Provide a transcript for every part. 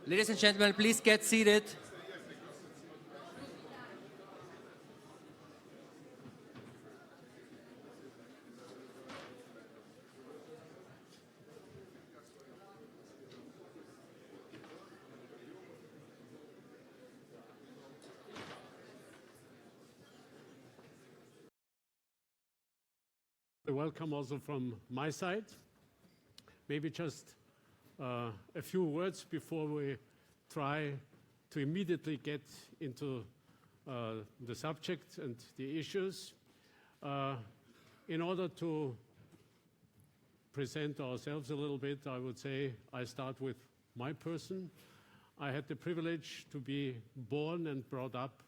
Ladies and gentlemen, please get seated. Welcome also from my side. Maybe just a few words before we try to immediately get into the subject and the issues. In order to present ourselves a little bit, I would say I start with my person. I had the privilege to be born and brought up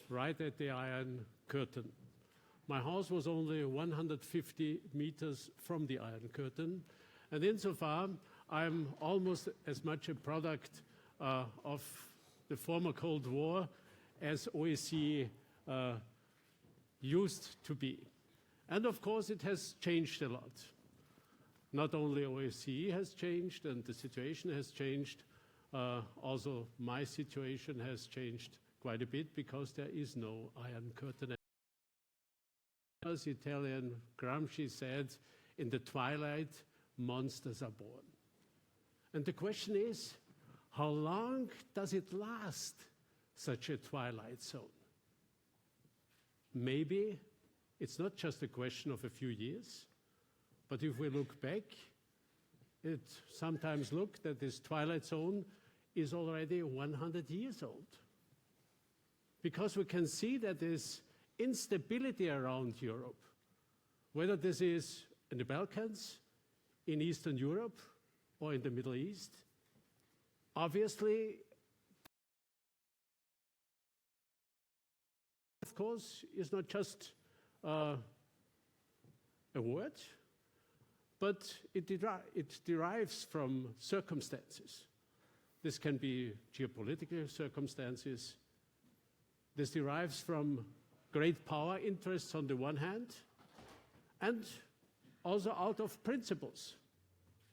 right at the Iron Curtain. My house was only 150 meters from the Iron Curtain, and insofar I'm almost as much a product of the former Cold War as OSCE used to be. And of course it has changed a lot. Not only OSCE has changed and the situation has changed, also my situation has changed quite a bit because there is no Iron Curtain. As Italian Gramsci said, in the twilight, monsters are born. And the question is, how long does it last, such a twilight zone? Maybe it's not just a question of a few years, but if we look back, it sometimes looks that this twilight zone is already 100 years old. Because we can see that there's instability around Europe, whether this is in the Balkans, in Eastern Europe, or in the Middle East. Obviously, of course, is not just a word, but it derives from circumstances. This can be geopolitical circumstances. This derives from great power interests on the one hand, and also out of principles,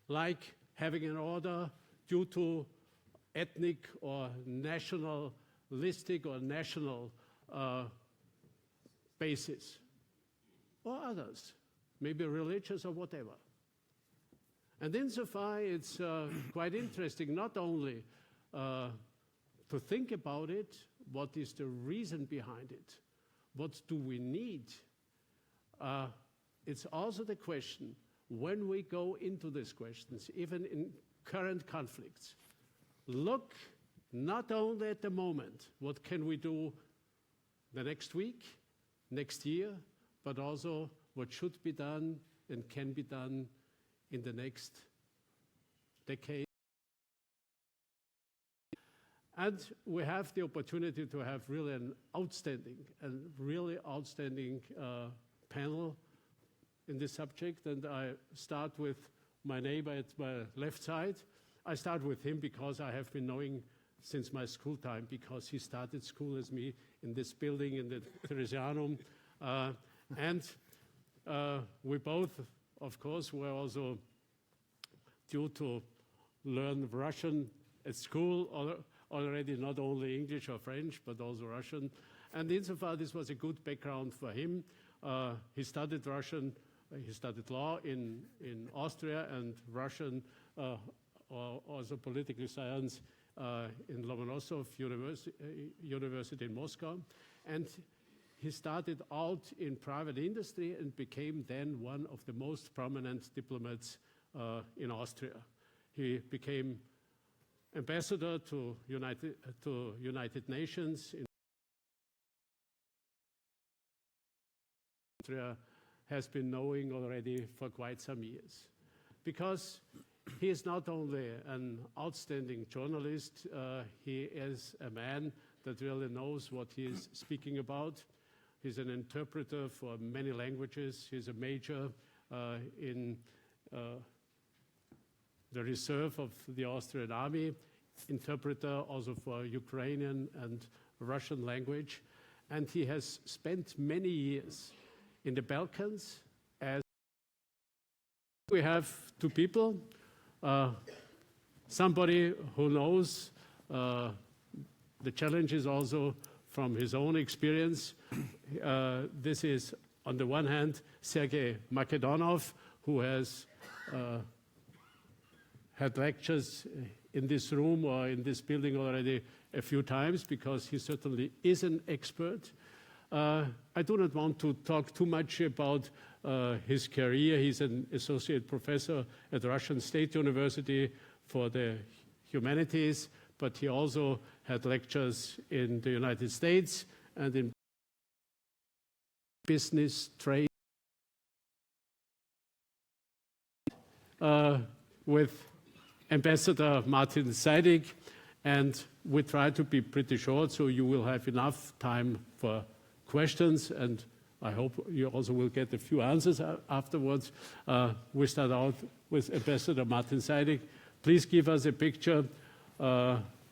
like having an order due to ethnic or nationalistic or national basis, or others, maybe religious or whatever. And insofar, it's quite interesting not only to think about it, what is the reason behind it, what do we need? It's also the question, when we go into these questions, even in current conflicts, look not only at the moment, what can we do the next week, next year, but also what should be done and can be done in the next decade. And we have the opportunity to have really an outstanding panel in this subject. And I start with my neighbor at my left side. I start with him because I have been knowing since my school time, because he started school as me in this building, in the Theresianum. And we both, of course, were also due to learn Russian at school, already not only English or French, but also Russian. And insofar, this was a good background for him. He studied Russian, he studied law in Austria, and Russian, also political science in Lomonosov University in Moscow. And he started out in private industry and became then one of the most prominent diplomats in Austria. He became ambassador to United Nations. Austria has been knowing already for quite some years, because he is not only an outstanding journalist, he is a man that really knows what he is speaking about. He's an interpreter for many languages. He's a major in the reserve of the Austrian army, interpreter also for Ukrainian and Russian language. And he has spent many years in the Balkans. As we have two people, somebody who knows the challenges also from his own experience. This is, on the one hand, Sergei Makedonov, who has had lectures in this room or in this building already a few times, because he certainly is an expert. I do not want to talk too much about his career. He's an associate professor at Russian State University for the humanities, but he also had lectures in the United States and in business, trade, with Ambassador Martin Seidig, and we try to be pretty short, so you will have enough time for questions, and I hope you also will get a few answers afterwards. We start out with Ambassador Martin Seidig. Please give us a picture,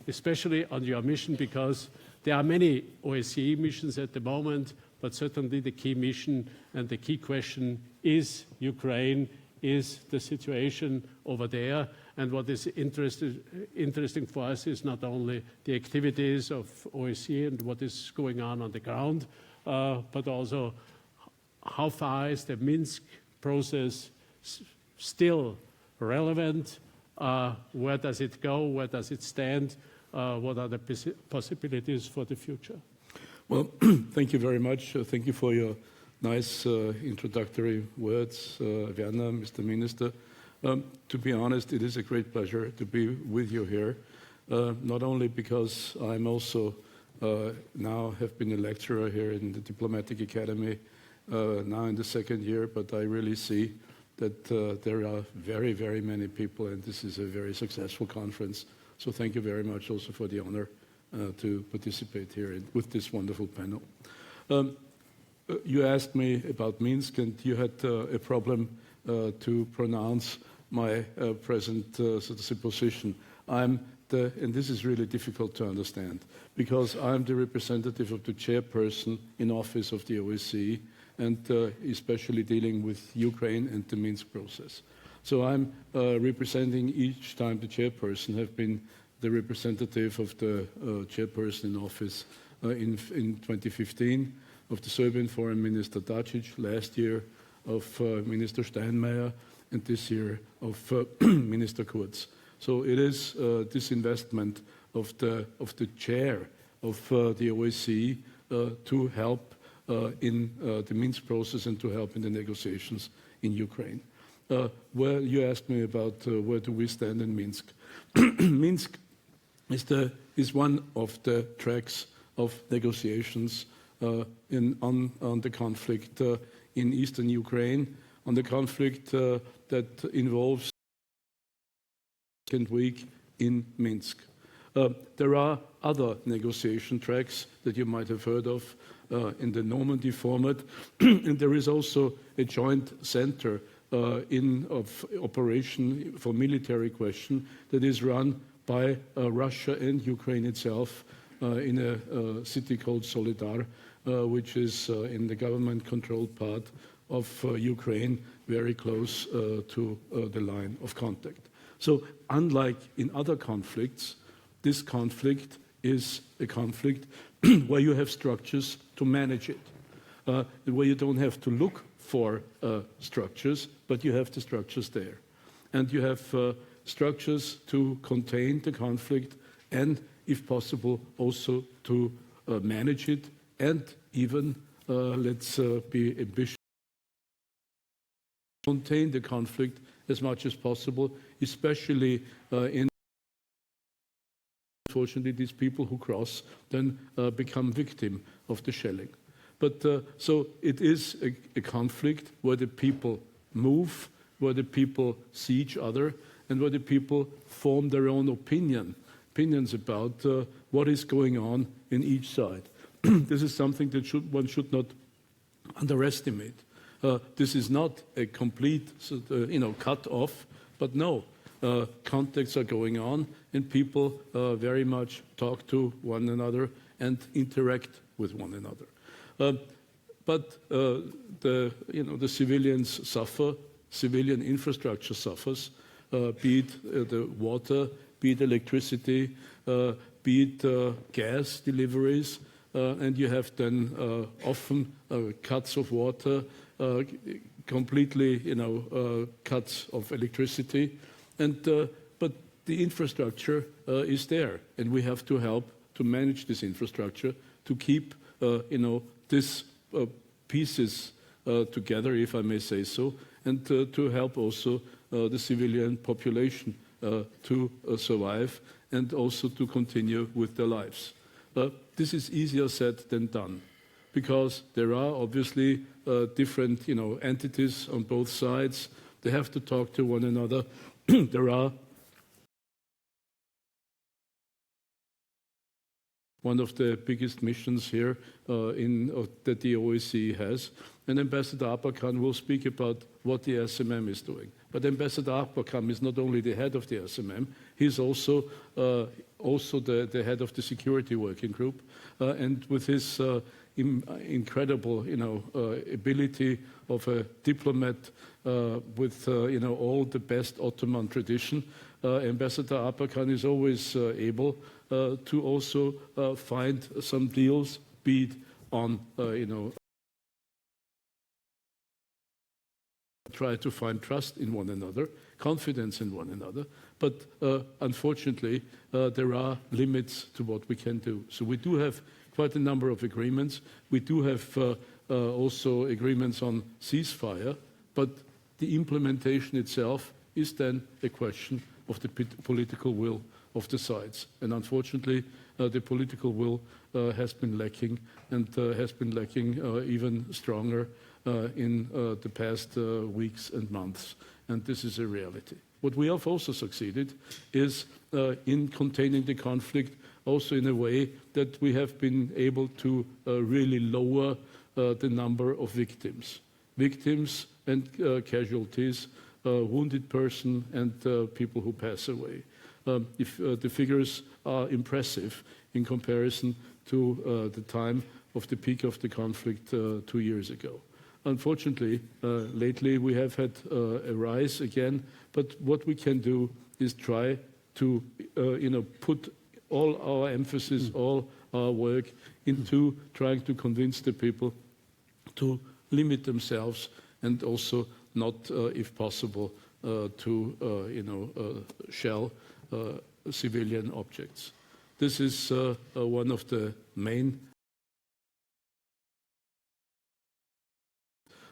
especially on your mission, because there are many OSCE missions at the moment, but certainly the key mission and the key question is Ukraine, is the situation over there. And what is interesting for us is not only the activities of OSCE and what is going on the ground, but also how far is the Minsk process still relevant? Where does it go? Where does it stand? What are the possibilities for the future? Well, thank you very much. Thank you for your nice introductory words, Werner, Mr. Minister. To be honest, it is a great pleasure to be with you here, not only because I'm also now have been a lecturer here in the Diplomatic Academy, now in the second year, but I really see that there are very, very many people, and this is a very successful conference. So thank you very much also for the honor to participate here with this wonderful panel. You asked me about Minsk, and you had a problem to pronounce my present so to say, position. And this is really difficult to understand, because I'm the representative of the chairperson in office of the OSCE, and especially dealing with Ukraine and the Minsk process. So I'm representing each time the chairperson have been the representative of the chairperson in office in 2015, of the Serbian Foreign Minister Dacic, last year of Minister Steinmeier, and this year of Minister Kurz. So it is this investment of the chair of the OSCE to help in the Minsk process and to help in the negotiations in Ukraine. Where you asked me about where do we stand in Minsk. Minsk is one of the tracks of negotiations on the conflict in eastern Ukraine, on the conflict that involves the second week in Minsk. There are other negotiation tracks that you might have heard of in the Normandy format, and there is also a joint center of operation for military question that is run by Russia and Ukraine itself in a city called Solidar, which is in the government-controlled part of Ukraine, very close to the line of contact. So unlike in other conflicts, this conflict is a conflict where you have structures to manage it, where you don't have to look for structures, but you have the structures there. And you have structures to contain the conflict and, if possible, also to manage it, and even, let's be ambitious, contain the conflict as much as possible, especially in, unfortunately, these people who cross then become victim of the shelling. But so it is a conflict where the people move, where the people see each other, and where the people form their own opinions about what is going on in each side. This is something that one should not underestimate. This is not a complete, cut off, but no, contacts are going on, and people very much talk to one another and interact with one another. But the civilians suffer, civilian infrastructure suffers, be it the water be it electricity, be it gas deliveries, and you have then often cuts of water, completely, cuts of electricity, but the infrastructure is there, and we have to help to manage this infrastructure to keep, these pieces together, if I may say so, and to help also the civilian population to survive and also to continue with their lives. This is easier said than done, because there are obviously different, entities on both sides. They have to talk to one another. There are one of the biggest missions here that the OSCE has. And Ambassador Abakan will speak about what the SMM is doing. But Ambassador Abakan is not only the head of the SMM, he's also the head of the Security Working Group. And with his incredible, ability of a diplomat with, all the best Ottoman tradition, Ambassador Abakan is always able to also find some deals, be it on, try to find trust in one another, confidence in one another. But unfortunately, there are limits to what we can do. So we do have quite a number of agreements. We do have also agreements on ceasefire, but the implementation itself is then a question of the political will of the sides. And unfortunately, the political will has been lacking, and has been lacking even stronger in the past weeks and months. And this is a reality. What we have also succeeded is in containing the conflict also in a way that we have been able to really lower the number of victims and casualties, wounded person and people who pass away. If the figures are impressive in comparison to the time of the peak of the conflict 2 years ago. Unfortunately, lately we have had a rise again, but what we can do is try to put all our emphasis, all our work into trying to convince the people to limit themselves and also not, if possible, to shell civilian objects. This is one of the main,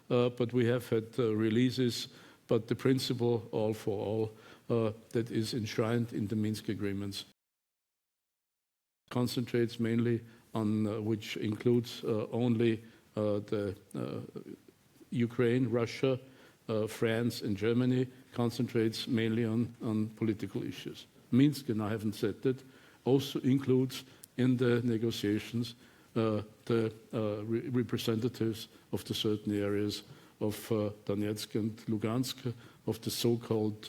but we have had releases, but the principle, all for all, that is enshrined in the Minsk agreements concentrates mainly on, which includes only the Ukraine, Russia, France and Germany, concentrates mainly on political issues. Minsk, and I haven't said that, also includes in the negotiations the representatives of the certain areas of Donetsk and Lugansk, of the so-called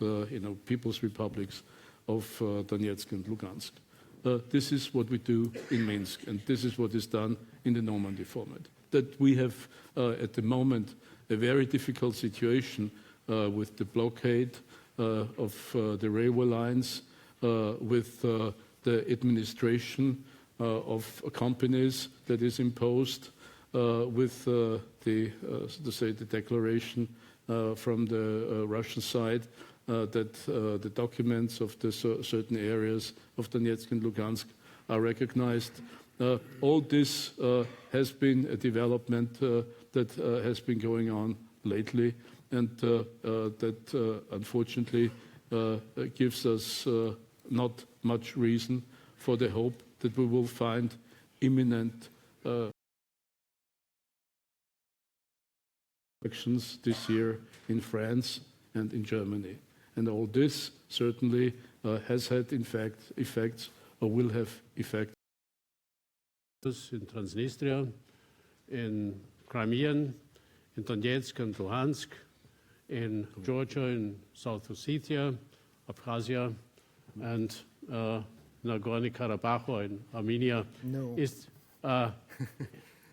People's Republics of Donetsk and Lugansk. This is what we do in Minsk, and this is what is done in the Normandy format. That we have at the moment a very difficult situation with the blockade of the railway lines, with the administration of companies that is imposed, with the declaration from the Russian side that the documents of the certain areas of Donetsk and Lugansk are recognized. All this has been a development that has been going on lately, and that unfortunately gives us not much reason for the hope that we will find imminent elections this year in France and in Germany. And all this certainly has had, in fact, effects or will have effects. In Transnistria, in Crimea, in Donetsk and Luhansk, in Georgia, in South Ossetia, Abkhazia, and Nagorno-Karabakh, or in Armenia. No. Is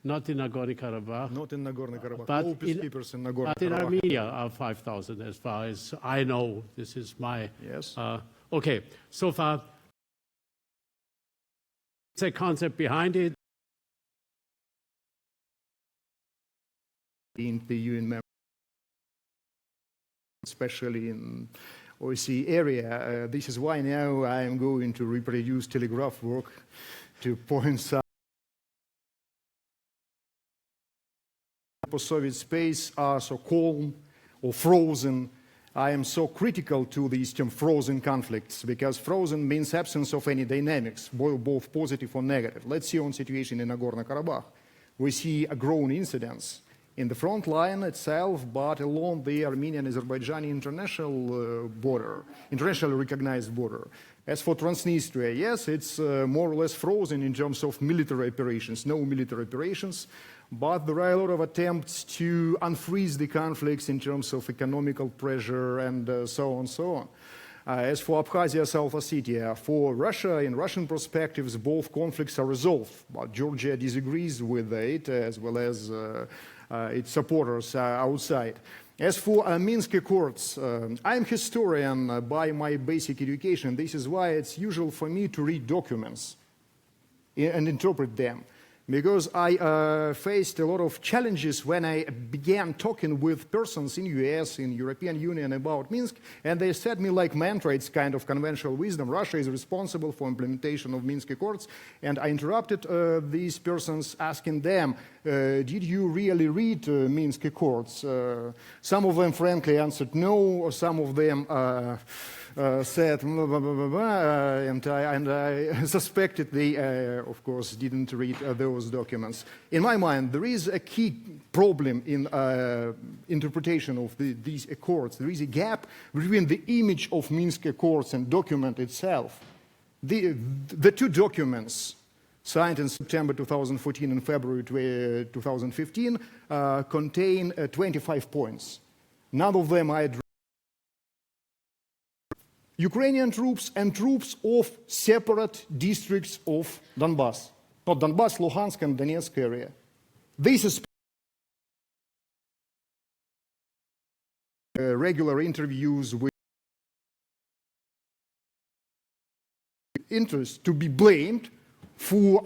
not in Nagorno-Karabakh. Not in Nagorno-Karabakh. But All peacekeepers in Nagorno-Karabakh. But in Armenia are 5,000, as far as I know. This is my Yes. Okay, so far, it's a concept behind it. In the UN member, especially in OSCE area. This is why now I am going to reproduce telegraph work to point out post-Soviet space are so calm or frozen. I am so critical to these term frozen conflicts because frozen means absence of any dynamics, both positive or negative. Let's see on situation in Nagorno-Karabakh. We see a growing incidence in the front line itself, but along the Armenian-Azerbaijani international border, internationally recognized border. As for Transnistria, yes, it's more or less frozen in terms of military operations, no military operations, but there are a lot of attempts to unfreeze the conflicts in terms of economical pressure and so on and so on. As for Abkhazia, South Ossetia, for Russia, in Russian perspectives, both conflicts are resolved, but Georgia disagrees with it, as well as its supporters outside. As for Minsk Accords, I'm a historian by my basic education. This is why it's usual for me to read documents and interpret them. Because I faced a lot of challenges when I began talking with persons in US, in European Union about Minsk, and they said me like mantra, it's kind of conventional wisdom, Russia is responsible for implementation of Minsk Accords, and I interrupted these persons asking them, did you really read Minsk Accords? Some of them frankly answered no, or some of them said, blah, blah, blah, blah, and I suspected they, of course, didn't read those documents. In my mind, there is a key problem in interpretation of these accords. There is a gap between the image of Minsk Accords and document itself. The two documents signed in September 2014 and February 2015 contain 25 points. None of them are Ukrainian troops and troops of separate districts of Donbass. Not Donbass, Luhansk and Donetsk area. This is regular interviews with interest to be blamed for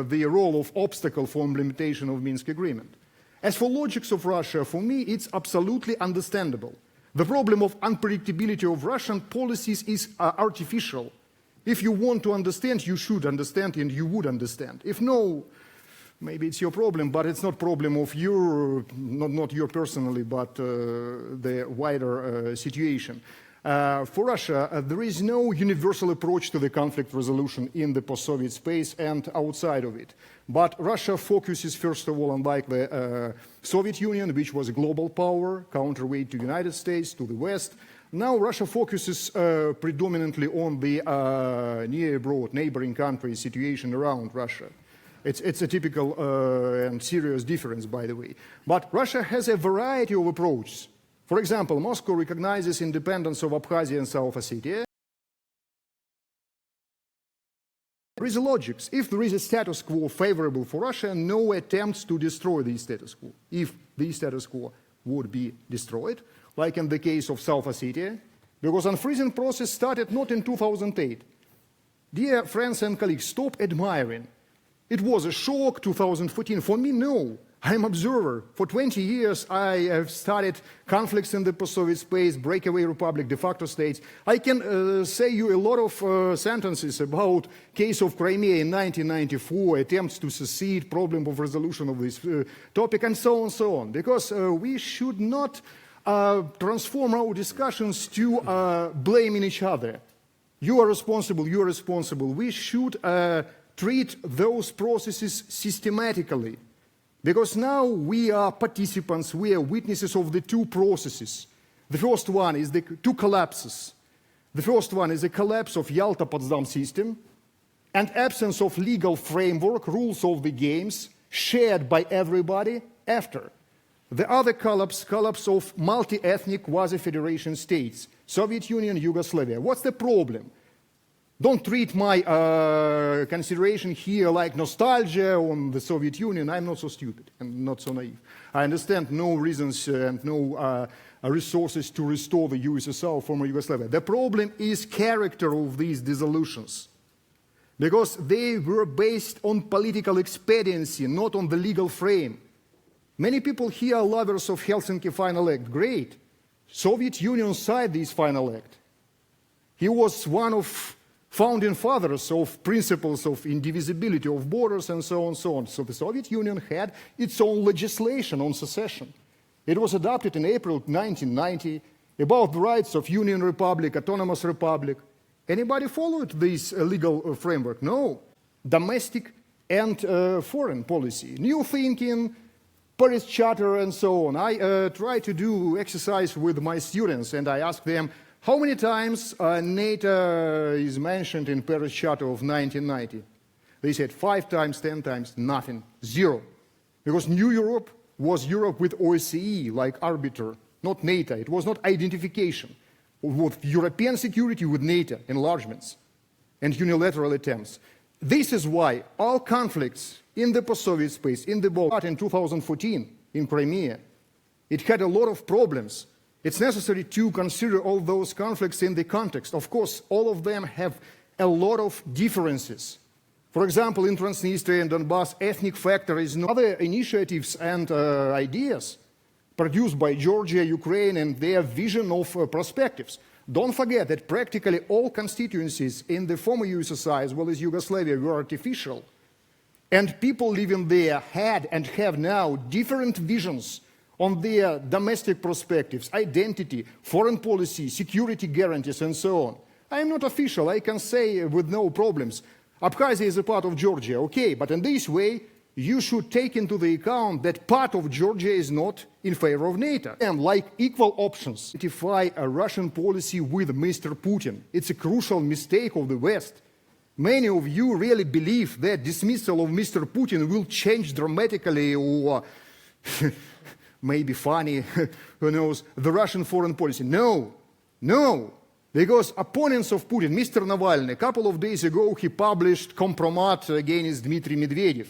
the role of obstacle for implementation of Minsk agreement. As for logics of Russia, for me, it's absolutely understandable. The problem of unpredictability of Russian policies is artificial. If you want to understand, you should understand and you would understand. If no, maybe it's your problem, but it's not problem of your, not your personally, but the wider situation. For Russia, there is no universal approach to the conflict resolution in the post-Soviet space and outside of it. But Russia focuses, first of all, unlike the Soviet Union, which was a global power, counterweight to the United States, to the West. Now Russia focuses predominantly on the near abroad neighboring countries situation around Russia. It's a typical and serious difference, by the way. But Russia has a variety of approaches. For example, Moscow recognizes independence of Abkhazia and South Ossetia. There is a logic. If there is a status quo favorable for Russia, no attempts to destroy the status quo. If the status quo would be destroyed, like in the case of South Ossetia, because unfreezing process started not in 2008. Dear friends and colleagues, stop admiring. It was a shock, 2014. For me, no. I'm an observer. For 20 years, I have studied conflicts in the post-Soviet space, breakaway republic, de facto states. I can say you a lot of sentences about case of Crimea in 1994, attempts to secede, problem of resolution of this topic, and so on, because we should not transform our discussions to blaming each other. You are responsible, you are responsible. We should treat those processes systematically. Because now we are participants, we are witnesses of the two processes. The first one is the two collapses. The first one is the collapse of Yalta-Potsdam system and absence of legal framework, rules of the games, shared by everybody after. The other collapse of multi-ethnic quasi-federation states, Soviet Union, Yugoslavia. What's the problem? Don't treat my consideration here like nostalgia on the Soviet Union. I'm not so stupid and not so naive. I understand no reasons and no resources to restore the USSR, former Yugoslavia. The problem is character of these dissolutions, because they were based on political expediency, not on the legal frame. Many people here are lovers of Helsinki Final Act. Great. Soviet Union signed this Final Act. He was one of founding fathers of principles of indivisibility of borders and so on and so on. So the Soviet Union had its own legislation on secession. It was adopted in April 1990 about the rights of Union Republic, Autonomous Republic. Anybody followed this legal framework? No. Domestic and foreign policy. New thinking, Paris Charter and so on. I try to do exercise with my students and I ask them, how many times NATO is mentioned in Paris Charter of 1990? They said 5 times, 10 times, nothing, 0. Because New Europe was Europe with OSCE like arbiter, not NATO. It was not identification with European security with NATO enlargements and unilateral attempts. This is why all conflicts in the post-Soviet space, in the Balkans, in 2014 in Crimea, it had a lot of problems. It's necessary to consider all those conflicts in the context. Of course, all of them have a lot of differences. For example, in Transnistria and Donbass, ethnic factor is no other initiatives and ideas produced by Georgia, Ukraine, and their vision of perspectives. Don't forget that practically all constituencies in the former USSR, as well as Yugoslavia, were artificial. And people living there had and have now different visions on their domestic perspectives, identity, foreign policy, security guarantees, and so on. I am not official, I can say with no problems. Abkhazia is a part of Georgia, okay, but in this way, you should take into the account that part of Georgia is not in favor of NATO. And like equal options, identify a Russian policy with Mr. Putin. It's a crucial mistake of the West. Many of you really believe that dismissal of Mr. Putin will change dramatically or maybe funny, who knows, the Russian foreign policy. No, no, because opponents of Putin, Mr. Navalny, a couple of days ago, he published compromat against Dmitry Medvedev.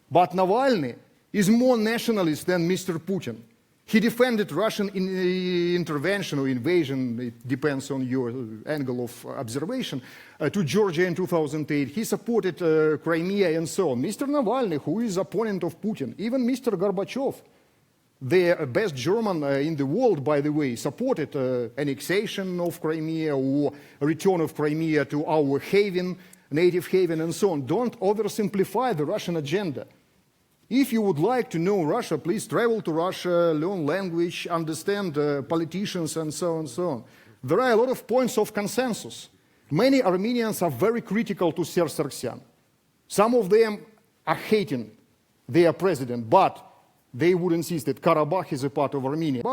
But Navalny is more nationalist than Mr. Putin. He defended Russian intervention or invasion, it depends on your angle of observation, to Georgia in 2008. He supported Crimea and so on. Mr. Navalny, who is opponent of Putin, even Mr. Gorbachev, the best German in the world, by the way, supported annexation of Crimea or return of Crimea to our haven, native haven, and so on. Don't oversimplify the Russian agenda. If you would like to know Russia, please travel to Russia, learn language, understand politicians, and so on and so on. There are a lot of points of consensus. Many Armenians are very critical to Serge Sargsyan. Some of them are hating their president, but they would insist that Karabakh is a part of Armenia.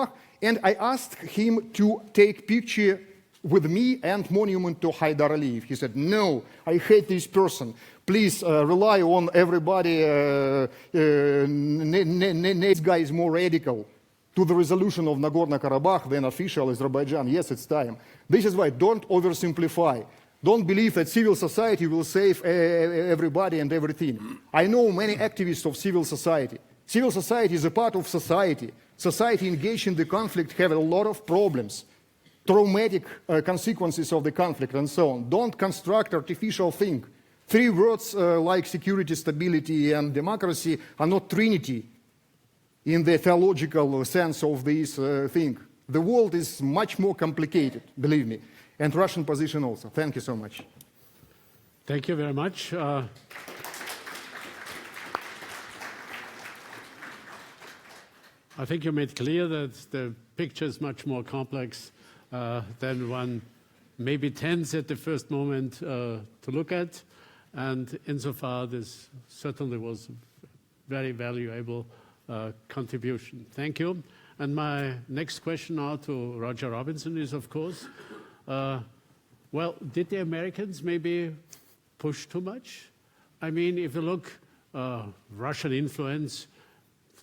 And I asked him to take picture with me and monument to Haidar Aliyev. He said, no, I hate this person. Please rely on everybody. This guy is more radical to the resolution of Nagorno-Karabakh than official Azerbaijan. Yes, it's time. This is why don't oversimplify. Don't believe that civil society will save everybody and everything. I know many activists of civil society. Civil society is a part of society. Society engaged in the conflict have a lot of problems, traumatic consequences of the conflict and so on. Don't construct artificial thing. 3 words like security, stability, and democracy are not trinity in the theological sense of this thing. The world is much more complicated, believe me, and Russian position also. Thank you so much. Thank you very much. I think you made clear that the picture is much more complex than one maybe tends at the first moment to look at. And insofar, this certainly was a very valuable contribution. Thank you. And my next question now to Roger Robinson is, of course, well, did the Americans maybe push too much? I mean, if you look, Russian influence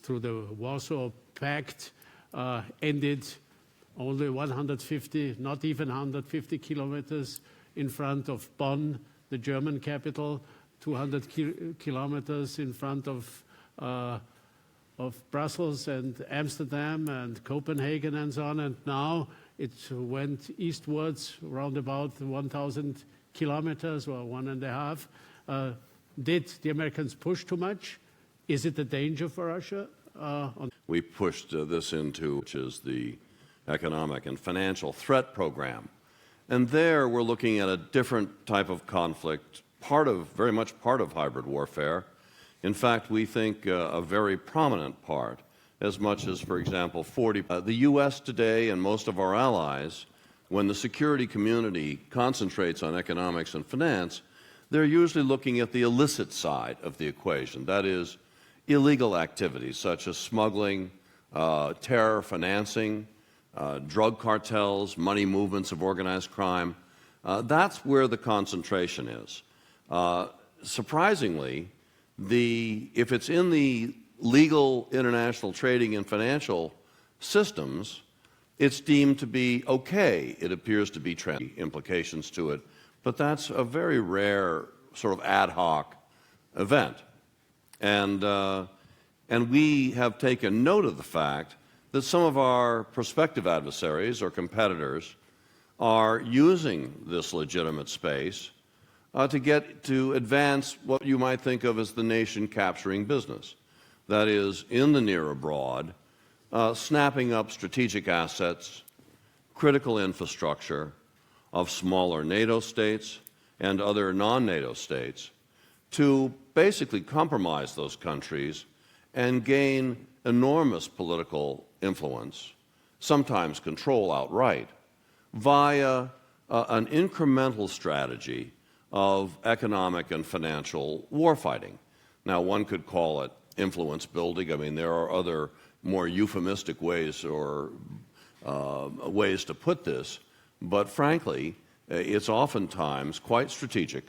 through the Warsaw Pact ended only 150, not even 150 kilometers in front of Bonn, the German capital, 200 kilometers in front of Brussels and Amsterdam and Copenhagen and so on. And now it went eastwards around about 1,000 kilometers or 1.5. Did the Americans push too much? Is it a danger for Russia? We pushed this into, which is the Economic and Financial Threat Program. And there we're looking at a different type of conflict, very much part of hybrid warfare. In fact, we think a very prominent part, as much as, for example, the U.S. today and most of our allies, when the security community concentrates on economics and finance, they're usually looking at the illicit side of the equation. That is, illegal activities such as smuggling, terror financing, drug cartels, money movements of organized crime. That's where the concentration is. Surprisingly, if it's in the legal international trading and financial systems, it's deemed to be okay. It appears to be implications to it, but that's a very rare sort of ad hoc event. And we have taken note of the fact that some of our prospective adversaries or competitors are using this legitimate space to advance what you might think of as the nation capturing business. That is, in the near abroad, snapping up strategic assets, critical infrastructure of smaller NATO states and other non-NATO states to basically compromise those countries and gain enormous political influence, sometimes control outright, via an incremental strategy of economic and financial warfighting. Now, one could call it influence building. I mean, there are other more euphemistic ways or ways to put this, but frankly, it's oftentimes quite strategic,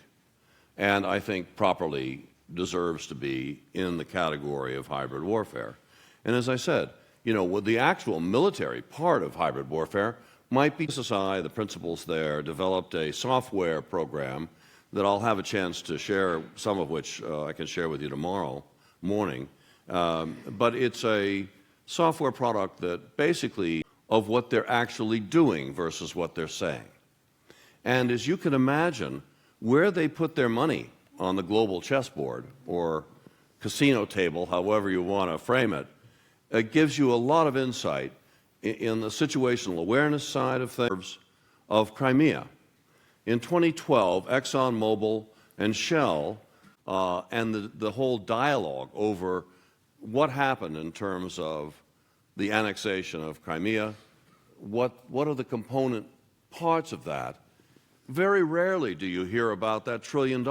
and I think properly deserves to be in the category of hybrid warfare. And as I said, with the actual military part of hybrid warfare might be SSI, the principals there, developed a software program that I'll have a chance to share, some of which I can share with you tomorrow morning. But it's a software product that basically of what they're actually doing versus what they're saying. And as you can imagine, where they put their money on the global chessboard or casino table, however you want to frame it, it gives you a lot of insight in the situational awareness side of things of Crimea. In 2012, ExxonMobil and Shell and the whole dialogue over what happened in terms of the annexation of Crimea, what are the component parts of that? Very rarely do you hear about that $1 trillion.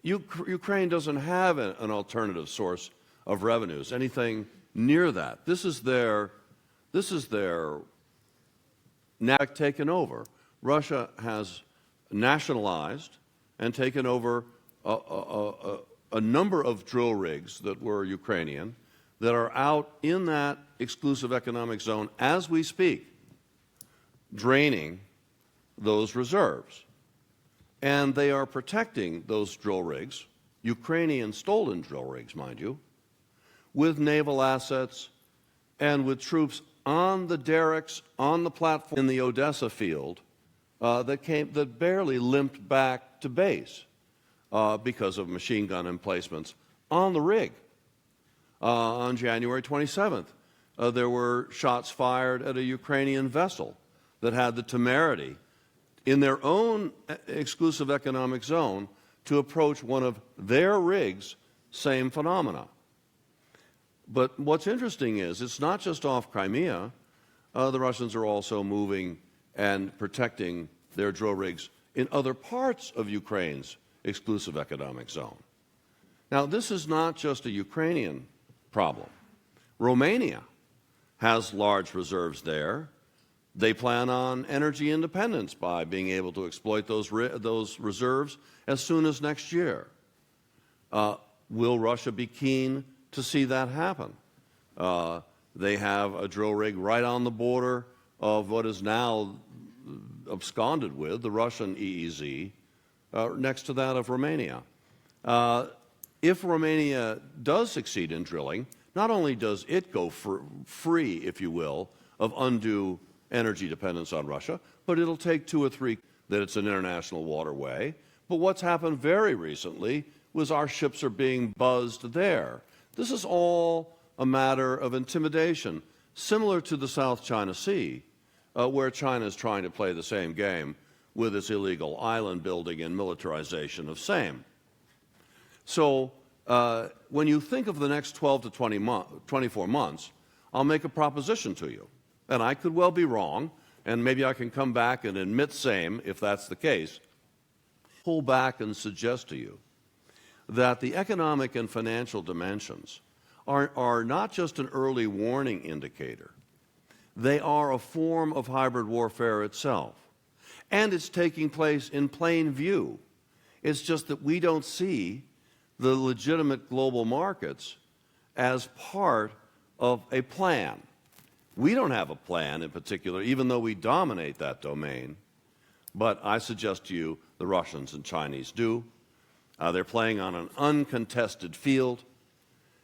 Ukraine doesn't have an alternative source of revenues, anything near that. This is their taken over. Russia has nationalized and taken over a number of drill rigs that were Ukrainian that are out in that exclusive economic zone as we speak, draining those reserves. And they are protecting those drill rigs, Ukrainian stolen drill rigs, mind you, with naval assets and with troops on the derricks, on the platform in the Odessa field that barely limped back to base because of machine gun emplacements on the rig. On January 27th, there were shots fired at a Ukrainian vessel that had the temerity in their own exclusive economic zone to approach one of their rigs, same phenomena. But what's interesting is it's not just off Crimea. The Russians are also moving and protecting their drill rigs in other parts of Ukraine's exclusive economic zone. Now, this is not just a Ukrainian problem. Romania has large reserves there. They plan on energy independence by being able to exploit those reserves as soon as next year. Will Russia be keen to see that happen? They have a drill rig right on the border of what is now absconded with, the Russian EEZ, next to that of Romania. If Romania does succeed in drilling, not only does it go free, if you will, of undue energy dependence on Russia, but it'll take 2 or 3 that it's an international waterway. But what's happened very recently was our ships are being buzzed there. This is all a matter of intimidation, similar to the South China Sea, where China is trying to play the same game with its illegal island building and militarization of same. So when you think of the next 12 to 24 months, I'll make a proposition to you. And I could well be wrong, and maybe I can come back and admit same if that's the case. Pull back and suggest to you that the economic and financial dimensions are not just an early warning indicator. They are a form of hybrid warfare itself. And it's taking place in plain view. It's just that we don't see the legitimate global markets as part of a plan. We don't have a plan in particular, even though we dominate that domain. But I suggest to you the Russians and Chinese do. They're playing on an uncontested field.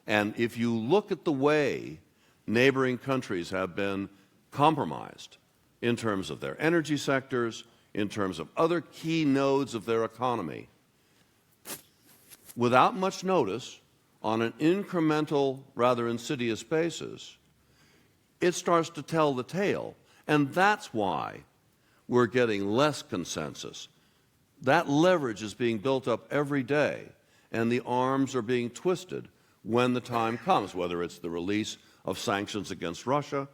And if you look at the way neighboring countries have been compromised in terms of their energy sectors, in terms of other key nodes of their economy, without much notice, on an incremental, rather insidious basis, it starts to tell the tale. And that's why we're getting less consensus. That leverage is being built up every day, and the arms are being twisted when the time comes, whether it's the release of sanctions against Russia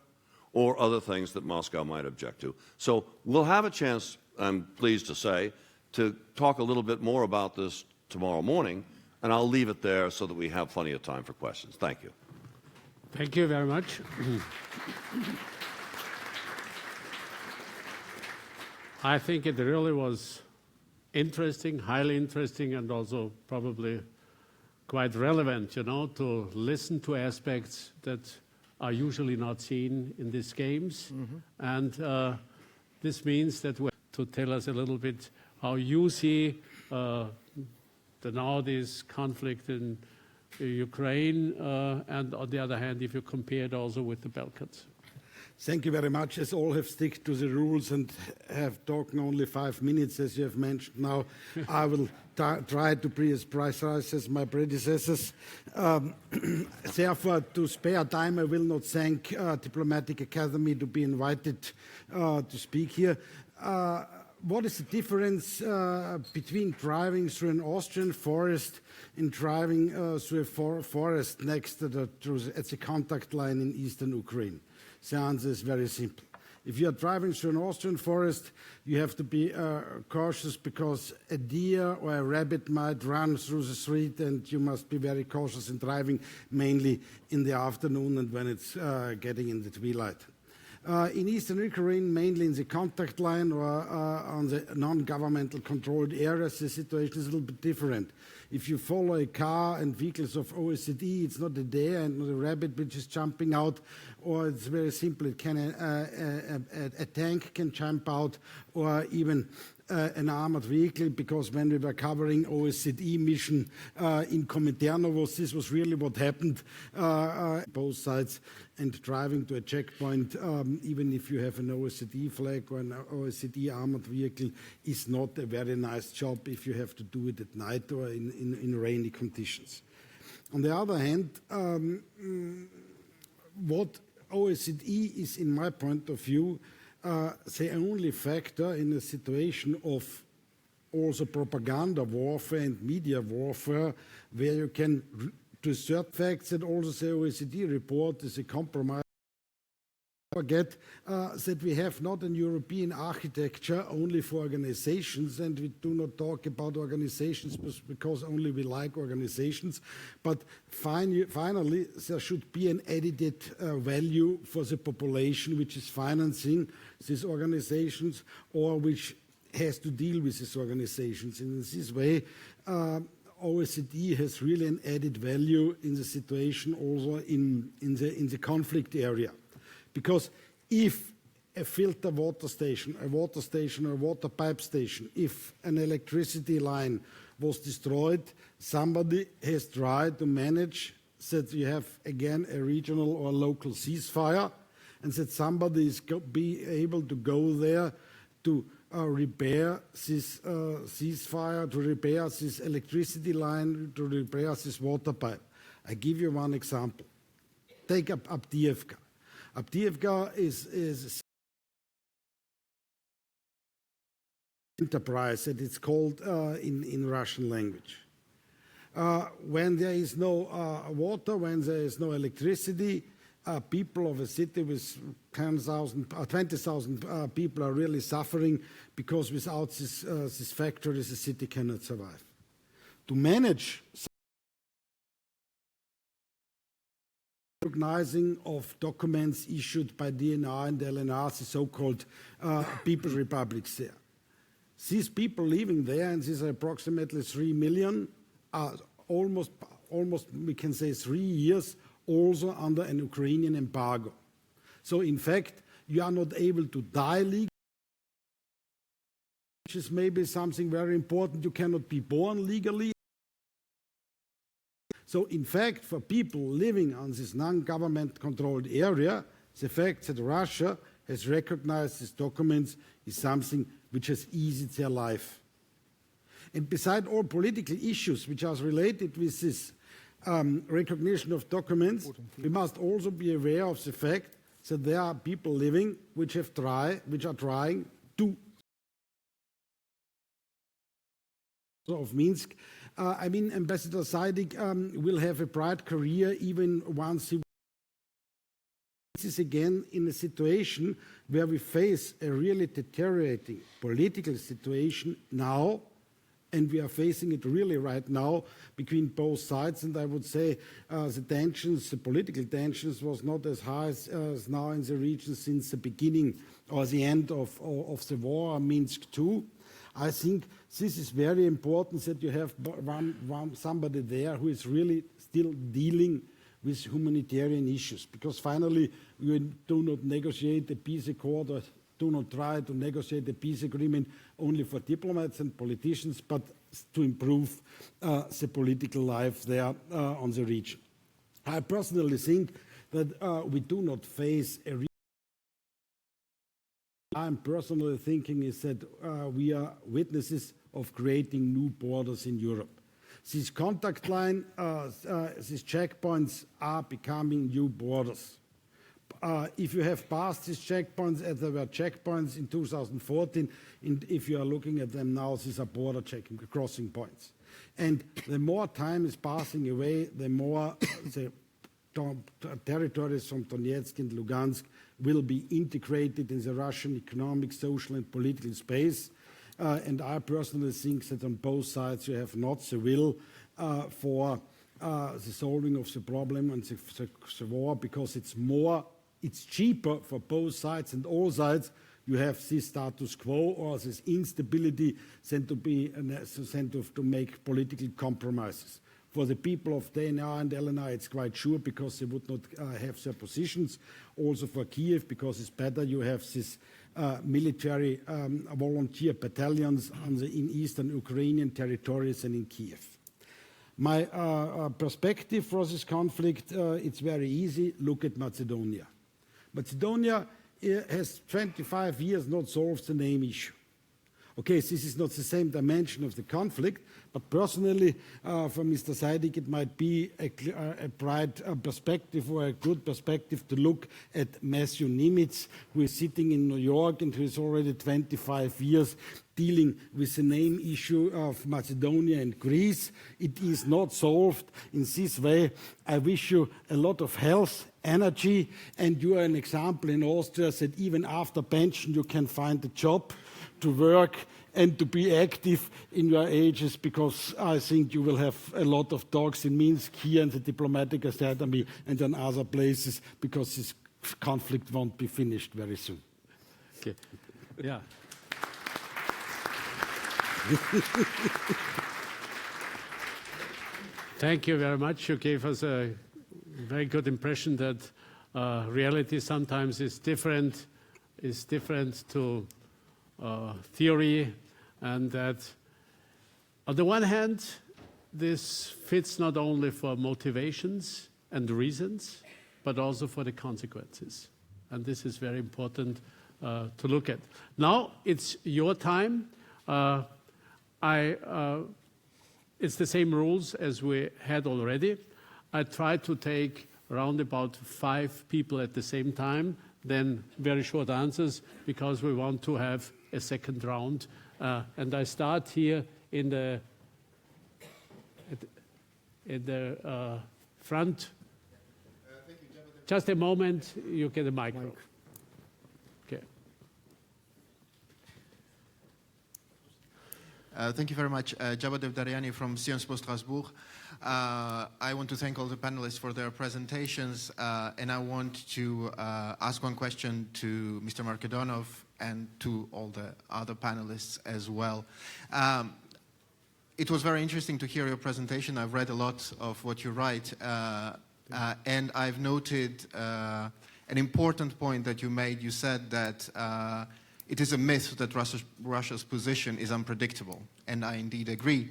or other things that Moscow might object to. So we'll have a chance, I'm pleased to say, to talk a little bit more about this tomorrow morning, and I'll leave it there so that we have plenty of time for questions. Thank you. Thank you very much. I think it really was interesting, highly interesting, and also probably quite relevant, to listen to aspects that are usually not seen in these games. And this means that to tell us a little bit how you see this conflict in Ukraine, and on the other hand, if you compare it also with the Balkans. Thank you very much. As all have stick to the rules and have talked only 5 minutes, as you have mentioned now, I will try to be as precise as my predecessors. Therefore, to spare time, I will not thank Diplomatic Academy to be invited to speak here. What is the difference between driving through an Austrian forest and driving through a forest next to at the contact line in eastern Ukraine? The answer is very simple. If you are driving through an Austrian forest, you have to be cautious because a deer or a rabbit might run through the street, and you must be very cautious in driving, mainly in the afternoon and when it's getting in the twilight. In eastern Ukraine, mainly in the contact line or on the non-governmental controlled areas, the situation is a little bit different. If you follow a car and vehicles of OECD, it's not a deer and not a rabbit which is jumping out, or it's very simple. It can a tank can jump out, or even an armored vehicle, because when we were covering OECD mission in Komenternovo, this was really what happened, both sides, and driving to a checkpoint, even if you have an OECD flag or an OECD armored vehicle, is not a very nice job if you have to do it at night or in rainy conditions. On the other hand, what OECD is, in my point of view, the only factor in a situation of also propaganda warfare and media warfare, where you can assert facts that also the OECD report is a compromise. Forget that we have not an European architecture only for organizations, and we do not talk about organizations because only we like organizations, but finally there should be an added value for the population which is financing these organizations or which has to deal with these organizations. And in this way, OECD has really an added value in the situation also in the conflict area. Because if a filter water station, a water pipe station, if an electricity line was destroyed, somebody has tried to manage that you have again a regional or local ceasefire, and that somebody is be able to go there to repair this ceasefire, to repair this electricity line, to repair this water pipe. I give you one example. Take up Abdiivka. Abdiivka is enterprise that it's called in Russian language. When there is no water, when there is no electricity, people of a city with 20,000 people are really suffering, because without this factories, the city cannot survive. To manage recognizing of documents issued by DNR and LNR, the so-called People's Republics there. These people living there, and these are approximately 3 million, are almost we can say 3 years also under an Ukrainian embargo. So in fact, you are not able to die legally, which is maybe something very important. You cannot be born legally. So in fact, for people living on this non-government controlled area, the fact that Russia has recognized these documents is something which has eased their life. And beside all political issues which are related with this recognition of documents, we must also be aware of the fact that there are people living which are trying to of Minsk. I mean, Ambassador Saidik will have a bright career even once he is again in a situation where we face a really deteriorating political situation now, and we are facing it really right now between both sides. And I would say the political tensions was not as high as now in the region since the beginning or the end of the war, Minsk II. I think this is very important that you have somebody there who is really still dealing with humanitarian issues, because finally you do not negotiate a peace accord or do not try to negotiate a peace agreement only for diplomats and politicians, but to improve the political life there on the region. I personally think that we do not face a I'm personally thinking is that we are witnesses of creating new borders in Europe. This contact line, these checkpoints are becoming new borders. If you have passed these checkpoints, as there were checkpoints in 2014, and if you are looking at them now, these are border checking, crossing points. And the more time is passing away, the more the territories from Donetsk and Lugansk will be integrated in the Russian economic, social and political space. And I personally think that on both sides you have not the will for the solving of the problem and the war, because it's cheaper for both sides and all sides. You have this status quo or this instability than to make political compromises. For the people of DNR and LNR, it's quite sure, because they would not have their positions. Also for Kiev, because it's better you have these military volunteer battalions in eastern Ukrainian territories than in Kiev. My perspective for this conflict, it's very easy. Look at Macedonia. Macedonia has 25 years not solved the name issue. Okay, this is not the same dimension of the conflict, but personally, for Mr. Saidik, it might be a bright perspective or a good perspective to look at Matthew Nimitz, who is sitting in New York and who is already 25 years dealing with the name issue of Macedonia and Greece. It is not solved in this way. I wish you a lot of health, energy, and you are an example in Austria that even after pension you can find a job to work and to be active in your ages, because I think you will have a lot of talks in Minsk, here in the Diplomatic Academy and in other places, because this conflict won't be finished very soon. Okay. Yeah. Thank you very much. You gave us a very good impression that reality sometimes is different is different to theory, and that on the one hand, this fits not only for motivations and reasons, but also for the consequences. And this is very important to look at. Now it's your time. It's the same rules as we had already. I tried to take around about 5 people at the same time, then very short answers, because we want to have a second round. And I start here in the front. Just a moment, you get a micro. Okay. Thank you very much. Jabba Devdariani from Sciences Po Strasbourg. I want to thank all the panelists for their presentations, and I want to ask one question to Mr. Markedonov and to all the other panelists as well. It was very interesting to hear your presentation. I've read a lot of what you write, and I've noted an important point that you made. You said that it is a myth that Russia's position is unpredictable, and I indeed agree.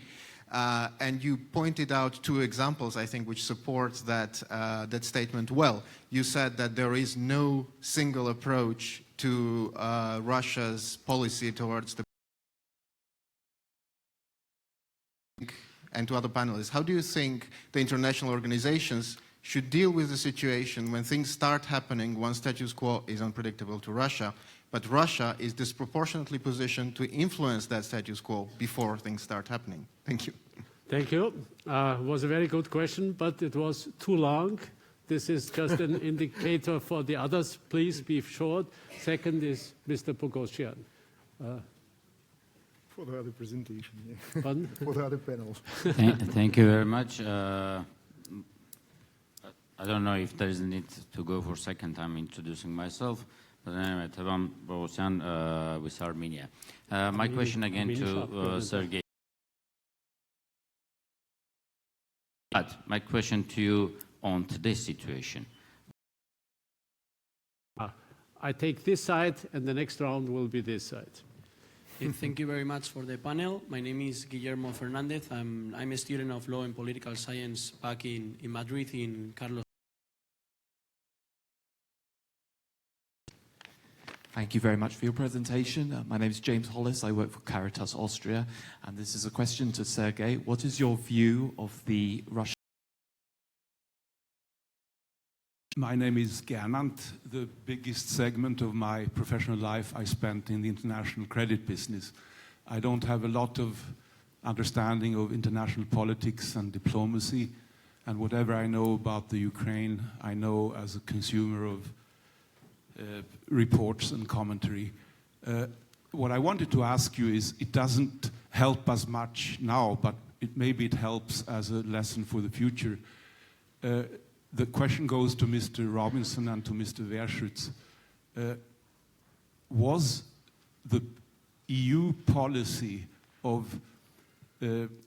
And you pointed out 2 examples, I think, which support that, that statement well. You said that there is no single approach to Russia's policy towards the... And to other panelists, how do you think the international organizations should deal with the situation when things start happening, when status quo is unpredictable to Russia, but Russia is disproportionately positioned to influence that status quo before things start happening? Thank you. Thank you. It was a very good question, but it was too long. This is just an indicator for the others. Please be short. Second is Mr. Pogosyan. For the other presentation, yeah. Pardon? For the other panels. Thank you very much. I don't know if there is a need to go for second time introducing myself, but anyway, Taban Bogosyan with Armenia. My question again to Sergey. But my question to you on today's situation. I take this side, and the next round will be this side. Thank you very much for the panel. My name is Guillermo Fernandez. I'm a student of law and political science back in Madrid, in Carlos. Thank you very much for your presentation. My name is James Hollis. I work for Caritas Austria, and this is a question to Sergey. What is your view of the Russian? My name is Gernand. The biggest segment of my professional life I spent in the international credit business. I don't have a lot of understanding of international politics and diplomacy, and whatever I know about the Ukraine, I know as a consumer of reports and commentary. What I wanted to ask you is, it doesn't help us much now, but maybe it helps as a lesson for the future. The question goes to Mr. Robinson and to Mr. Verschütz. Was the EU policy of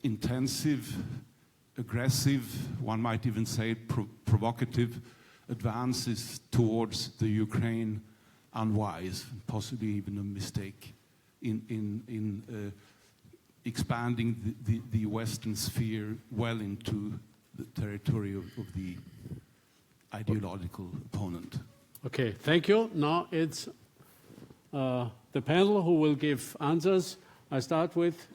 intensive, aggressive, one might even say provocative advances towards the Ukraine unwise, possibly even a mistake in expanding the Western sphere well into the territory of the ideological opponent? Okay, thank you. Now it's the panel who will give answers. I start with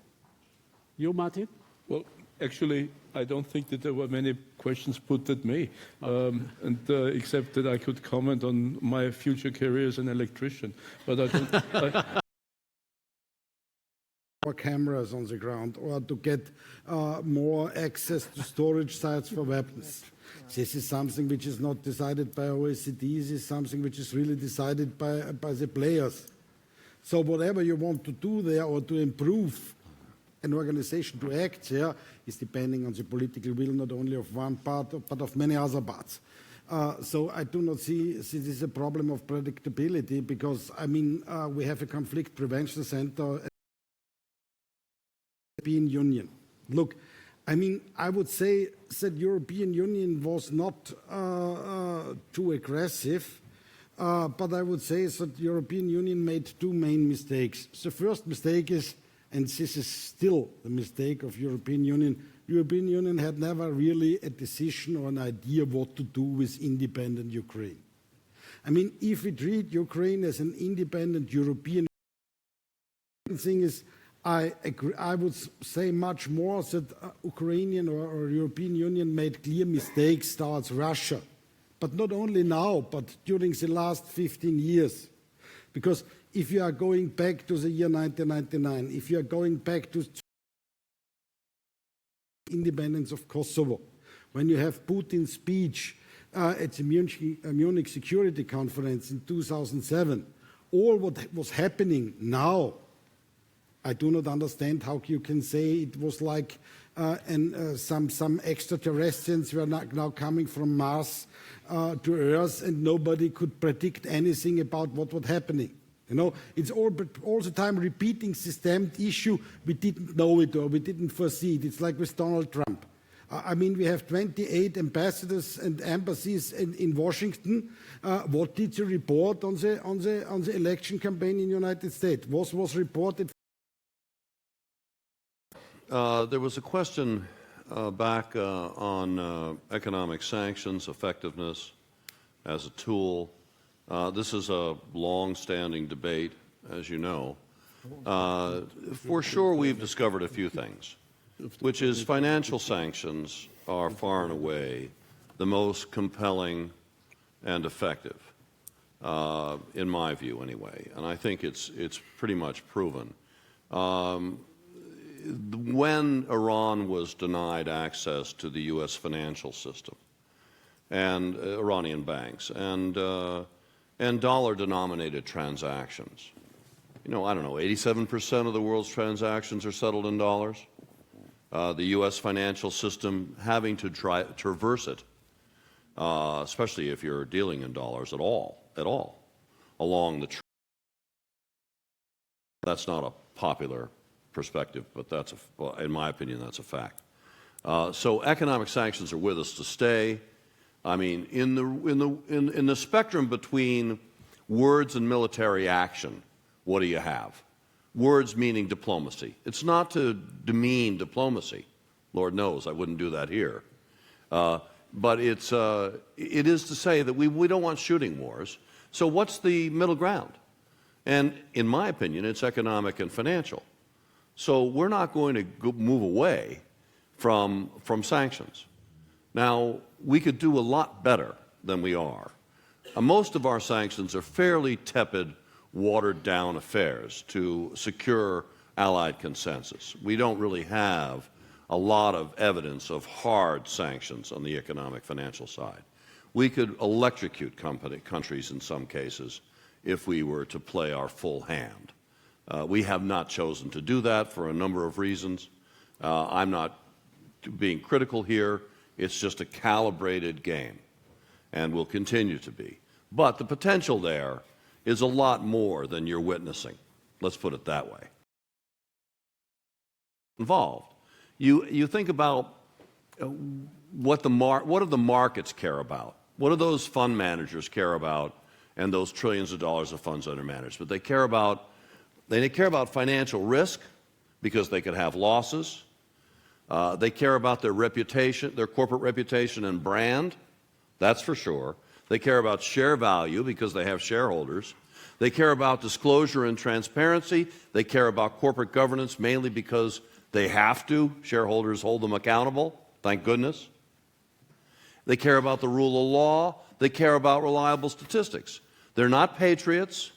you, Martin. Well, actually, I don't think that there were many questions put at me, except that I could comment on my future career as an electrician. But I don't. More cameras on the ground, or to get more access to storage sites for weapons. This is something which is not decided by OECD. This is something which is really decided by the players. So whatever you want to do there or to improve an organization to act there is depending on the political will, not only of one part, but of many other parts. So I do not see this is a problem of predictability, because, I mean, we have a conflict prevention center at the European Union. Look, I mean, I would say that European Union was not too aggressive but I would say that the European Union made two main mistakes. The first mistake is, and this is still the mistake of European Union, European Union had never really a decision or an idea what to do with independent Ukraine. I mean, if we treat Ukraine as an independent European thing is, I would say much more that Ukrainian or European Union made clear mistakes towards Russia. But not only now, but during the last 15 years. Because if you are going back to the year 1999, if you are going back to independence of Kosovo, when you have Putin's speech at the Munich Security Conference in 2007, all what was happening now, I do not understand how you can say it was like some extraterrestrials were now coming from Mars to Earth and nobody could predict anything about what was happening. You know, it's all the time repeating systemed issue. We didn't know it or we didn't foresee it. It's like with Donald Trump. I mean, we have 28 ambassadors and embassies in Washington. What did you report on the election campaign in the United States? Was reported. There was a question back on economic sanctions, effectiveness as a tool. This is a long-standing debate, as you know. For sure, we've discovered a few things, which is financial sanctions are far and away the most compelling and effective, in my view anyway, and I think it's pretty much proven. When Iran was denied access to the U.S. financial system and Iranian banks and dollar-denominated transactions, you know, I don't know, 87% of the world's transactions are settled in dollars. The U.S. financial system having to traverse it, especially if you're dealing in dollars at all, along the that's not a popular perspective, but well, in my opinion, that's a fact. So economic sanctions are with us to stay. I mean, in the spectrum between words and military action, what do you have? Words meaning diplomacy. It's not to demean diplomacy. Lord knows I wouldn't do that here. But it is to say that we don't want shooting wars. So what's the middle ground? And in my opinion, it's economic and financial. So we're not going to move away from sanctions. Now, we could do a lot better than we are. Most of our sanctions are fairly tepid, watered-down affairs to secure Allied consensus. We don't really have a lot of evidence of hard sanctions on the economic financial side. We could electrocute countries in some cases if we were to play our full hand. We have not chosen to do that for a number of reasons. I'm not being critical here. It's just a calibrated game, and will continue to be. But the potential there is a lot more than you're witnessing. Let's put it that way. Involved. You think about what do the markets care about? What do those fund managers care about, and those trillions of dollars of funds under management? They care about financial risk because they could have losses. They care about their reputation, their corporate reputation and brand, that's for sure. They care about share value because they have shareholders. They care about disclosure and transparency. They care about corporate governance mainly because they have to. Shareholders hold them accountable, thank goodness. They care about the rule of law. They care about reliable statistics. They're not patriots.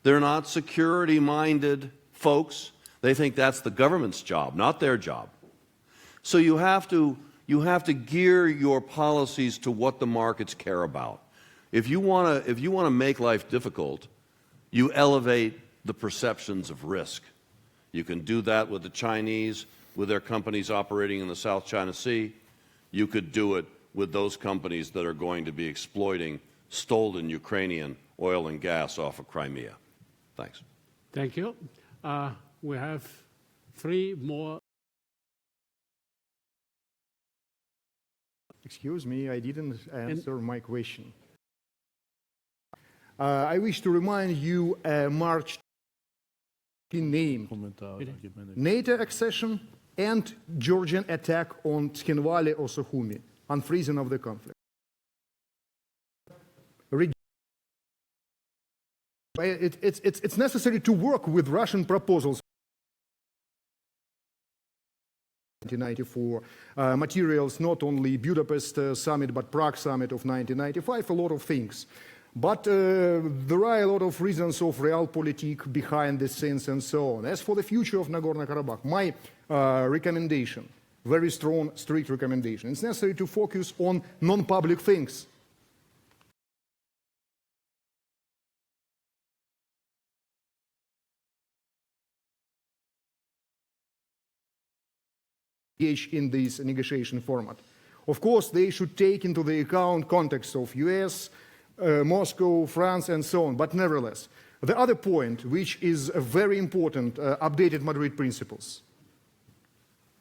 They're not security-minded folks. They think that's the government's job, not their job. So you have to gear your policies to what the markets care about. If you want to make life difficult, you elevate the perceptions of risk. You can do that with the Chinese, with their companies operating in the South China Sea. You could do it with those companies that are going to be exploiting stolen Ukrainian oil and gas off of Crimea. Thanks. Thank you. We have 3 more. Excuse me, I didn't answer my question. I wish to remind you March name, NATO accession and Georgian attack on Tskhinvali or Sukhumi, unfreezing of the conflict. It's necessary to work with Russian proposals. 1994 materials, not only Budapest summit, but Prague summit of 1995, a lot of things. But there are a lot of reasons of realpolitik behind the scenes and so on. As for the future of Nagorno-Karabakh, my recommendation, very strong, strict recommendation, it's necessary to focus on non-public things. In this negotiation format. Of course, they should take into the account context of US, Moscow, France, and so on, but nevertheless. The other point, which is very important, updated Madrid principles.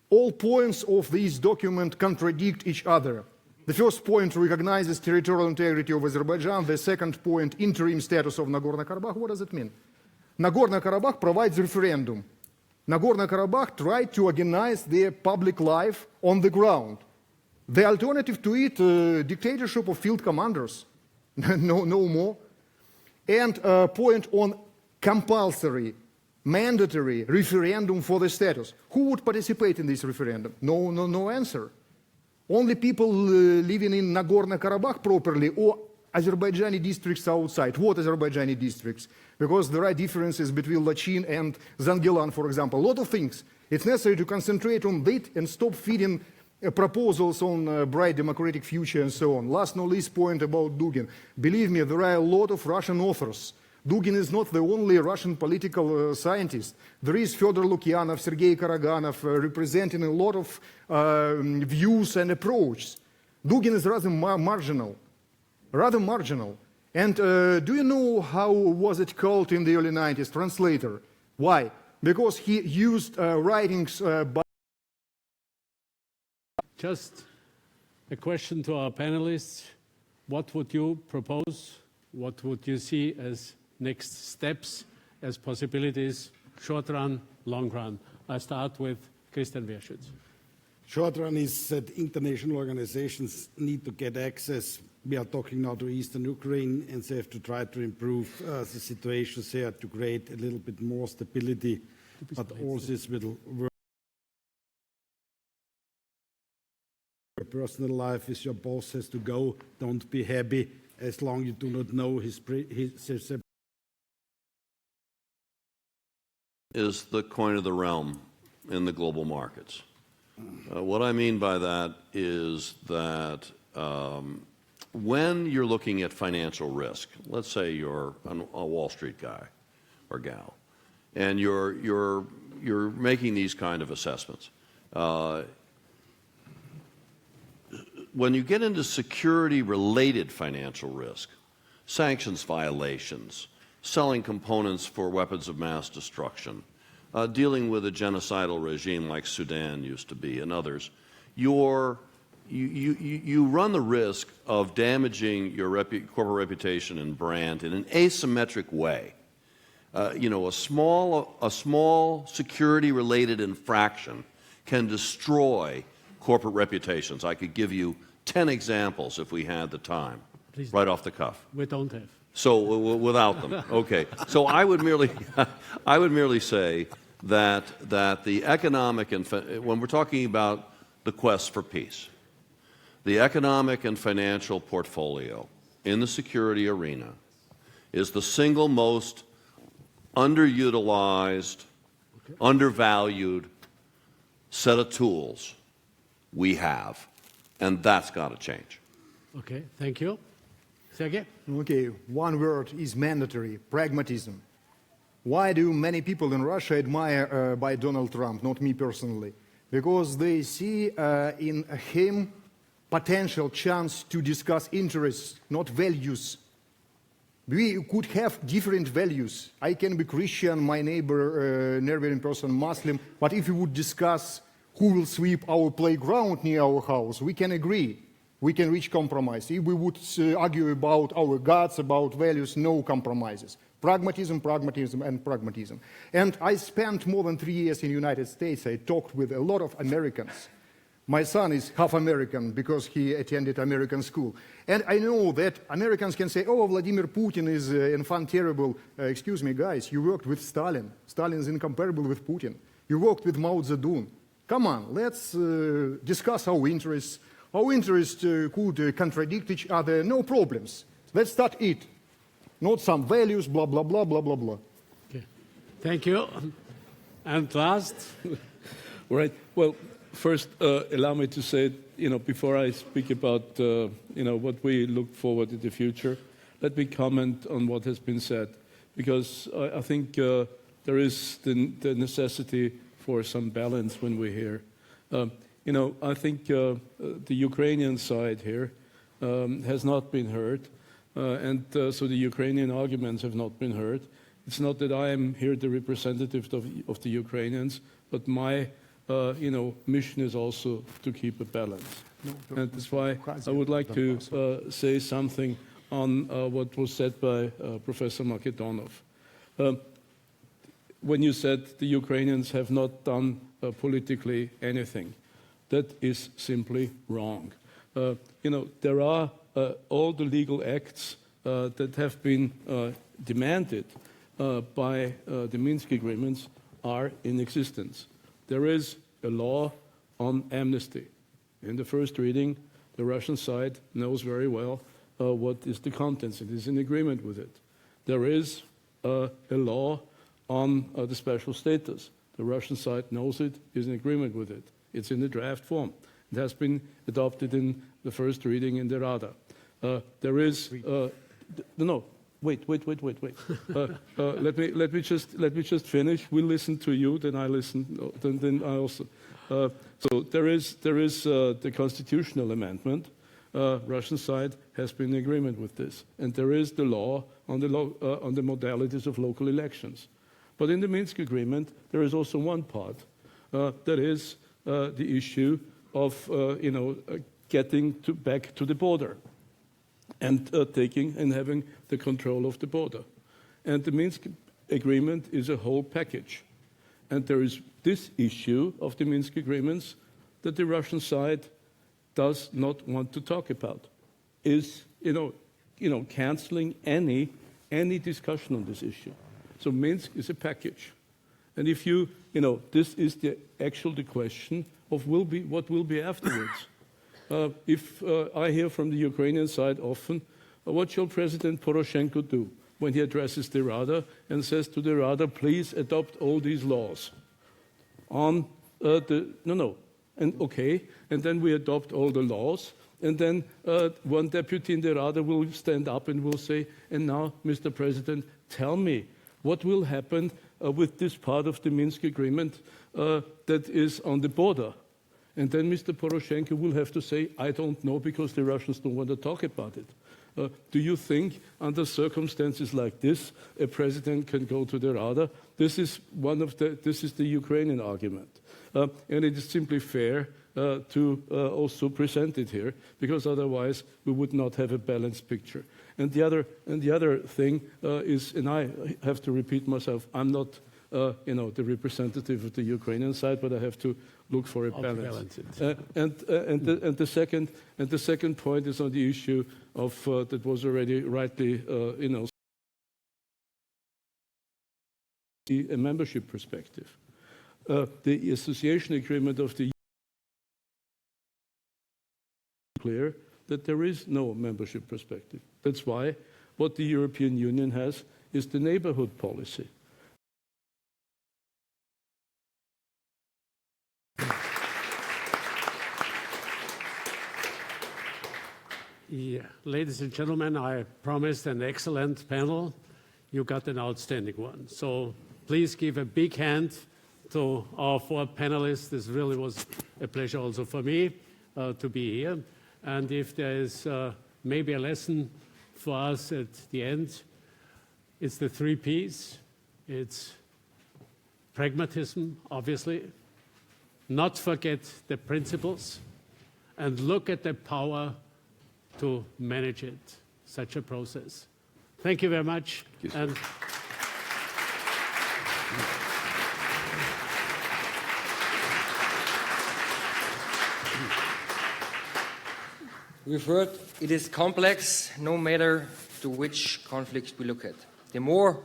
All points of this document contradict each other. The first point recognizes territorial integrity of Azerbaijan. The second point, interim status of Nagorno-Karabakh. What does it mean? Nagorno-Karabakh provides referendum. Nagorno-Karabakh tried to organize their public life on the ground. The alternative to it, dictatorship of field commanders. No more. And point on compulsory, mandatory referendum for the status. Who would participate in this referendum? No answer. Only people living in Nagorno-Karabakh properly, or Azerbaijani districts outside. What Azerbaijani districts? Because there are differences between Lachin and Zangilan, for example. A lot of things. It's necessary to concentrate on that and stop feeding proposals on bright democratic future and so on. Last not least point about Dugin. Believe me, there are a lot of Russian authors. Dugin is not the only Russian political scientist. There is Fyodor Lukyanov, Sergei Karaganov, representing a lot of views and approaches. Dugin is rather marginal. And do you know how was it called in the early 90s? Translator. Why? Because he used writings by... Just a question to our panelists. What would you propose? What would you see as next steps, as possibilities, short run, long run? I start with Christian Werschütz. Short run is that international organizations need to get access. We are talking now to Eastern Ukraine, and they have to try to improve the situation there to create a little bit more stability. But all this will work. Your personal life is your boss has to go. Don't be happy as long as you do not know his is the coin of the realm in the global markets. What I mean by that is that when you're looking at financial risk, let's say you're a Wall Street guy or gal, and you're making these kind of assessments. When you get into security-related financial risk, sanctions violations, selling components for weapons of mass destruction, dealing with a genocidal regime like Sudan used to be and others, you run the risk of damaging your corporate reputation and brand in an asymmetric way. You know, a small security-related infraction can destroy corporate reputations. I could give you 10 examples if we had the time, right off the cuff. We don't have. So without them, okay. So I would merely say that the economic and when we're talking about the quest for peace, the economic and financial portfolio in the security arena is the single most underutilized, undervalued set of tools we have, and that's got to change. Okay, thank you. Sergei? Okay, one word is mandatory, pragmatism. Why do many people in Russia admire by Donald Trump, not me personally? Because they see in him potential chance to discuss interests, not values. We could have different values. I can be Christian, my neighbor, neighboring person, Muslim, but if we would discuss who will sweep our playground near our house, we can agree. we can reach compromise. If we would argue about our gods, about values, no compromises. Pragmatism, pragmatism, and pragmatism. And I spent more than 3 years in the United States. I talked with a lot of Americans. My son is half American because he attended American school. And I know that Americans can say, oh, Vladimir Putin is infant terrible. Excuse me, guys, you worked with Stalin. Stalin is incomparable with Putin. You worked with Mao Zedong. Come on, let's discuss our interests. Our interests could contradict each other, no problems. Let's start it. Not some values, blah, blah, blah, blah, blah, blah. Okay. Thank you. And last? Right. Well, first, allow me to say, before I speak about, what we look forward in the future, let me comment on what has been said, because I think there is the necessity for some balance when we're here. I think the Ukrainian side here has not been heard, and so the Ukrainian arguments have not been heard. It's not that I am here the representative of the Ukrainians, but my mission is also to keep a balance. And that's why I would like to say something on what was said by Professor Makedonov. When you said the Ukrainians have not done politically anything, that is simply wrong. There are all the legal acts that have been demanded by the Minsk agreements are in existence. There is a law on amnesty. In the first reading, the Russian side knows very well what is the contents. It is in agreement with it. There is a law on the special status. The Russian side knows it, is in agreement with it. It's in the draft form. It has been adopted in the first reading in the Rada. There is no. Wait. Let me just finish. We'll listen to you, then I listen. Then I also. So there is the constitutional amendment. Russian side has been in agreement with this, and there is the law on the modalities of local elections. But in the Minsk agreement, there is also one part that is the issue of getting back to the border and taking and having the control of the border. And the Minsk agreement is a whole package. And there is this issue of the Minsk agreements that the Russian side does not want to talk about, is canceling any discussion on this issue. So Minsk is a package. And if this is the question of what will be afterwards. If I hear from the Ukrainian side often, what shall President Poroshenko do when he addresses the Rada and says to the Rada, please adopt all these laws on and okay, and then we adopt all the laws, and then one deputy in the Rada will stand up and will say, and now, Mr. President, tell me, what will happen with this part of the Minsk agreement that is on the border? And then Mr. Poroshenko will have to say, I don't know, because the Russians don't want to talk about it. Do you think, under circumstances like this, a president can go to the Rada? This is the Ukrainian argument. And it is simply fair to also present it here, because otherwise we would not have a balanced picture. And the other thing is, and I have to repeat myself, I'm not the representative of the Ukrainian side, but I have to look for a balance. And the second point is on the issue of that was already rightly a membership perspective. The association agreement of the clear that there is no membership perspective. That's why what the European Union has is the neighborhood policy. Yeah. Ladies and gentlemen, I promised an excellent panel. You got an outstanding one. So please give a big hand to our four panelists. This really was a pleasure also for me to be here. And if there is maybe a lesson for us at the end, it's the 3 Ps. It's pragmatism, obviously, not forget the principles, and look at the power to manage it, such a process. Thank you very much. And we've heard it is complex no matter to which conflict we look at. The more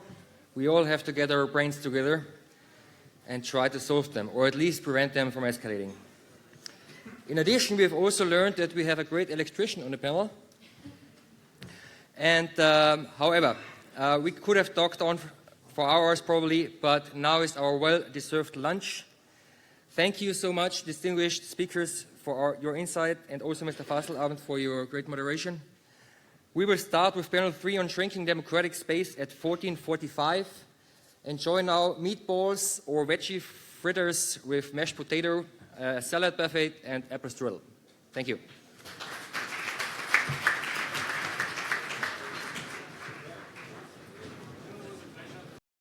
we all have to get our brains together and try to solve them, or at least prevent them from escalating. In addition, we have also learned that we have a great electrician on the panel. And however, we could have talked on for hours probably, but now is our well-deserved lunch. Thank you so much, distinguished speakers, for your insight, and also Mr. Fasselabend for your great moderation. We will start with panel 3 on shrinking democratic space at 14:45. Enjoy now meatballs or veggie fritters with mashed potato, salad buffet, and apple strudel. Thank you.